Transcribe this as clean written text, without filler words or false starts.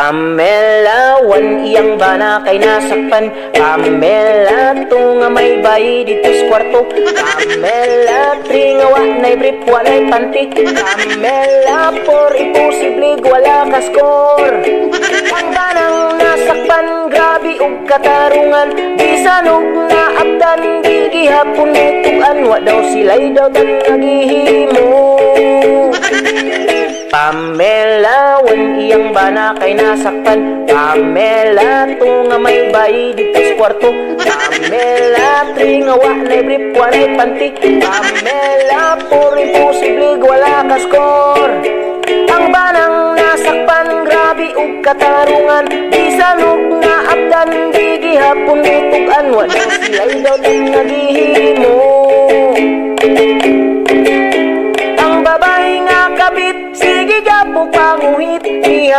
Pamela, wan iyang bana kay nasakpan. Pamela, tunga may bayi dito sa kwarto. Pamela, tringawa na'y brief, wala'y panty. Pamela, por imposible, wala ka score. Ang banang nasakpan, grabe ug katarungan. Bisanog na abdan, di gihapon nituan. Wa daw sila'y daw tan nagihimo. Pamela, wan iyang bana kay nasakpan. Pamela, tunga may bayi dito sa kwarto. Pamela, tringawa na'y brief, wala'y panty. Pamela, por imposible, wala ka score. Ang banang nasakpan, grabe ug katarungan. Bisanog na abdan, di gihapon nitugan. Wa daw sila'y daw tan nagihimo. Ang babay nga kabit, sige gapo panguhit.